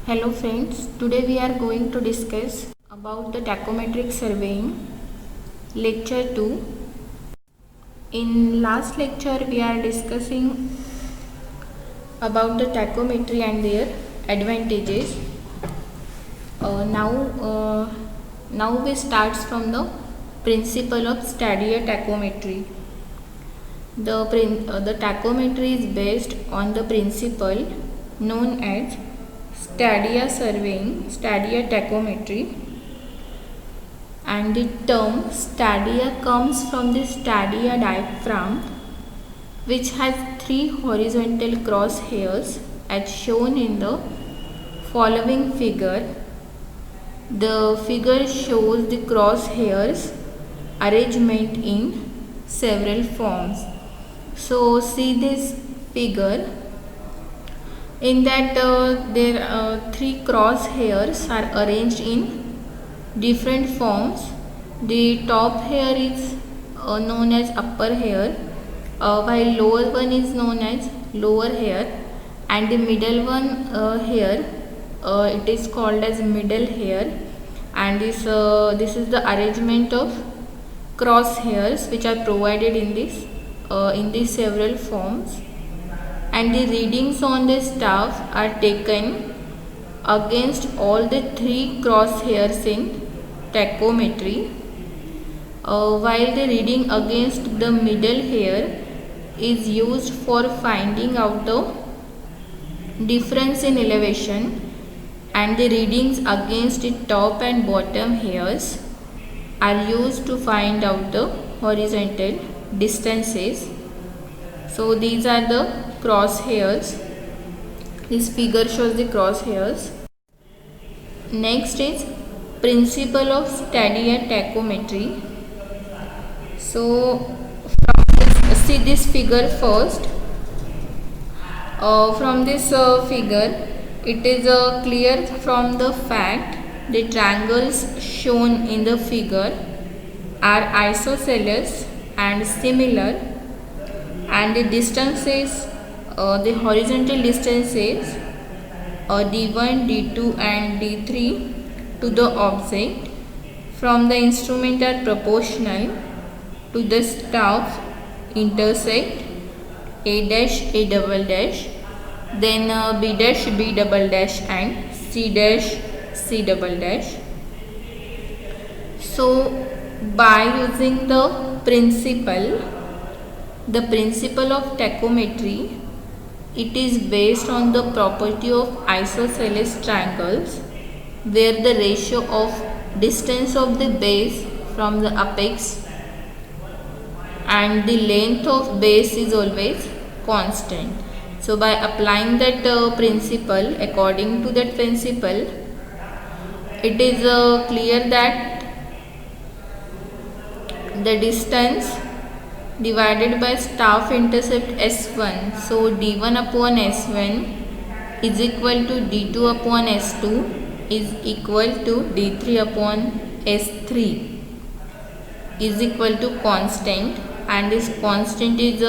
Hello friends, today we are going to discuss about the tachometric surveying, lecture 2. In last lecture we are discussing about the tachometry and their advantages. Now we start from the principle of stadia tachometry. The tachometry is based on the principle known as stadia surveying, stadia tachometry, and the term stadia comes from the stadia diaphragm, which has three horizontal crosshairs as shown in the following figure. The figure shows the crosshairs arrangement in several forms. So see this figure. In that there three crosshairs are arranged in different forms. The top hair is known as upper hair, while lower one is known as lower hair, and the middle one hair it is called as middle hair. And this is the arrangement of crosshairs which are provided in these several forms. And the readings on the staff are taken against all the three crosshairs in tachometry, while the reading against the middle hair is used for finding out the difference in elevation, and the readings against the top and bottom hairs are used to find out the horizontal distances. So these are the crosshairs. This figure shows the crosshairs. Next is principle of stadia tachometry. So see this figure first. From this figure, it is clear from the fact the triangles shown in the figure are isosceles and similar, and the distances, the horizontal distances d1, d2 and d3 to the object from the instrument are proportional to the staff intersect a dash a double dash, then b dash b double dash and c dash c double dash. So by using the principle of tachometry, it is based on the property of isosceles triangles, where the ratio of distance of the base from the apex and the length of base is always constant. So by applying that principle, according to that principle, it is clear that the distance divided by staff intercept S1, so D1 upon S1 is equal to D2 upon S2 is equal to D3 upon S3 is equal to constant, and this constant is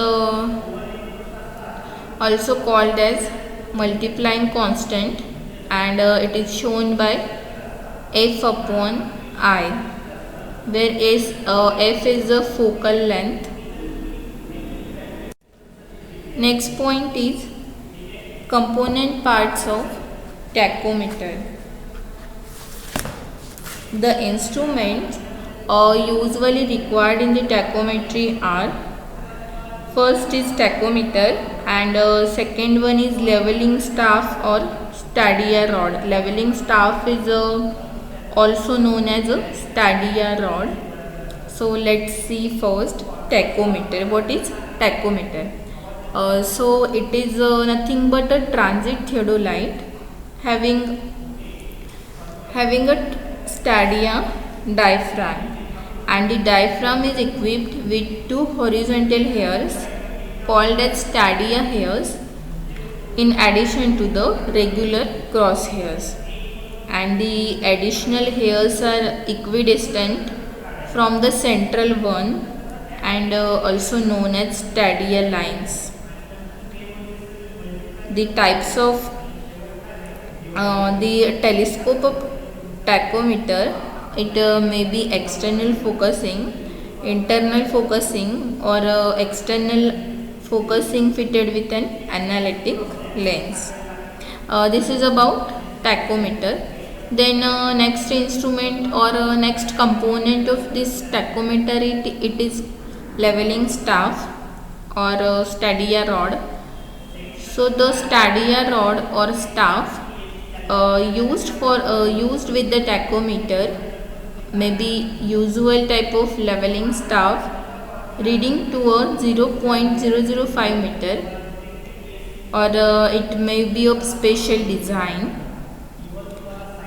also called as multiplying constant, and it is shown by F upon I, where F is the focal length. Next point is component parts of tachometer. The instruments usually required in the tachometry are: first is tachometer, and second one is leveling staff or stadia rod. Leveling staff is also known as a stadia rod. So let's see first tachometer. What is tachometer? So it is nothing but a transit theodolite having a stadia diaphragm, and the diaphragm is equipped with two horizontal hairs called as stadia hairs in addition to the regular cross hairs, and the additional hairs are equidistant from the central one and also known as stadia lines. The types of The telescope tachometer, it may be external focusing, internal focusing, or external focusing fitted with an analytic lens. This is about tachometer. Then next instrument or next component of this tachometer, it is leveling staff or stadia rod. So the stadia rod or staff used with the tachometer may be usual type of leveling staff reading to a 0.005 meter, or it may be of special design,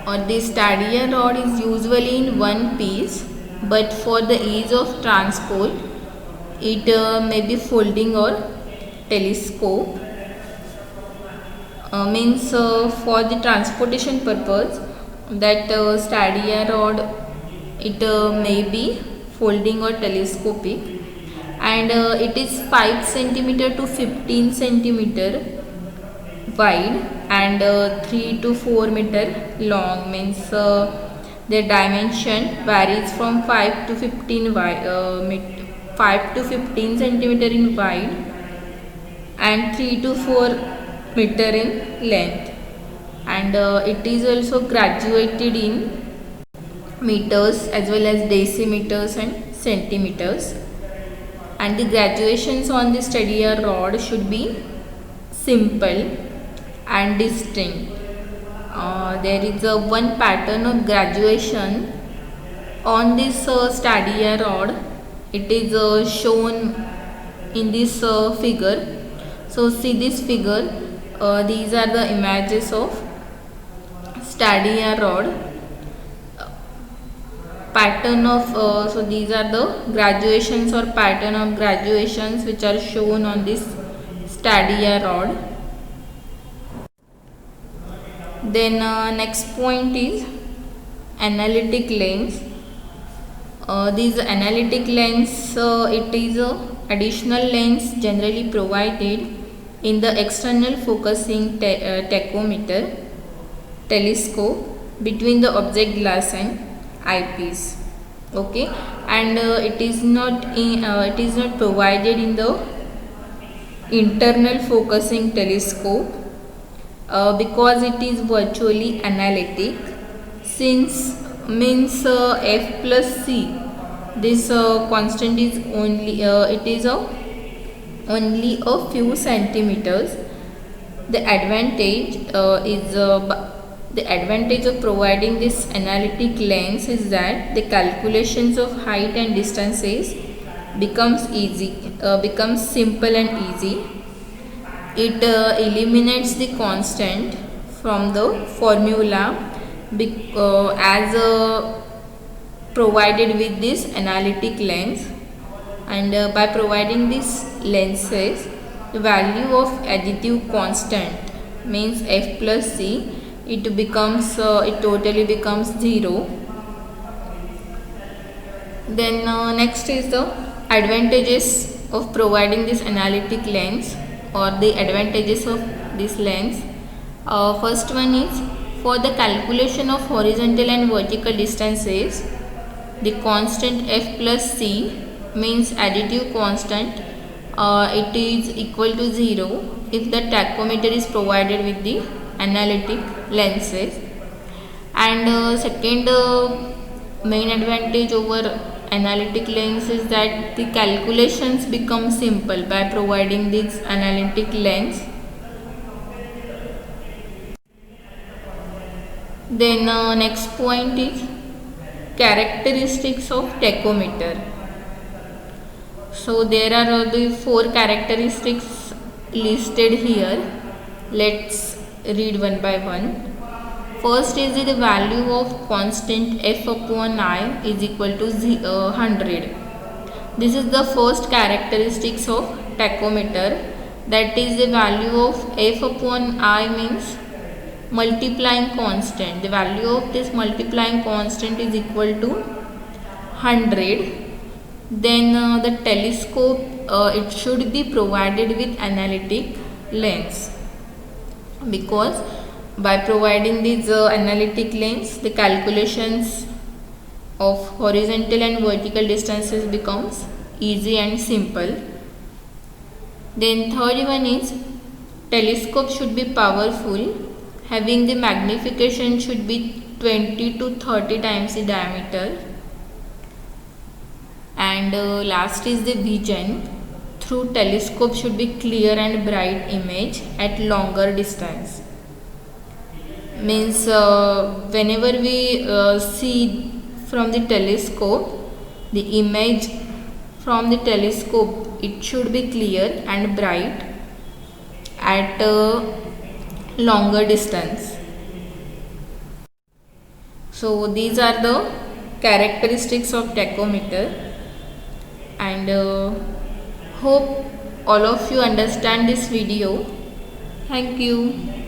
or the stadia rod is usually in one piece, but for the ease of transport it may be folding or telescope. Means for the transportation purpose, that stadia rod, it may be folding or telescopic, and it is 5 centimeter to 15 centimeter wide and 3 to 4 meter long. Means the dimension varies from 5 to 15 5 to 15 centimeter in wide and 3 to 4 meter in length, and it is also graduated in meters as well as decimeters and centimeters, and the graduations on the stadia rod should be simple and distinct. There is one pattern of graduation on this stadia rod. It is shown in this figure. So see this figure. These are the images of stadia rod. Pattern of so these are the graduations or pattern of graduations which are shown on this stadia rod. Then next point is analytic lens. These analytic lens, it is a additional lens generally provided in the external focusing tachometer telescope between the object glass and eyepiece. Okay, and it is not provided in the internal focusing telescope because it is virtually analytic. Since means f plus c, this constant is only only a few centimeters. The advantage of providing this analytic lens is that the calculations of height and distances becomes simple and easy. It eliminates the constant from the formula as provided with this analytic lens, and by providing these lenses, the value of additive constant means f plus c, it totally becomes 0. Then next is the advantages of providing this analytic lens, or the advantages of this lens. First one is, for the calculation of horizontal and vertical distances, the constant f plus c means additive constant, it is equal to 0 if the tachometer is provided with the analytic lenses. And second main advantage over analytic lens is that the calculations become simple by providing this analytic lens. Then next point is characteristics of tachometer. So there are the 4 characteristics listed here. Let's read one by one. First is the value of constant f upon I is equal to 100. This is the first characteristics of tachometer, that is the value of f upon I means multiplying constant. The value of this multiplying constant is equal to 100. Then the telescope, it should be provided with analytic lens, because by providing these analytic lens, the calculations of horizontal and vertical distances becomes easy and simple. Then third one is telescope should be powerful, having the magnification should be 20 to 30 times the diameter. And last is the vision through telescope should be clear and bright image at longer distance. Means whenever we see from the telescope, the image from the telescope, it should be clear and bright at longer distance. So these are the characteristics of tachometer, and hope all of you understand this video. Thank you.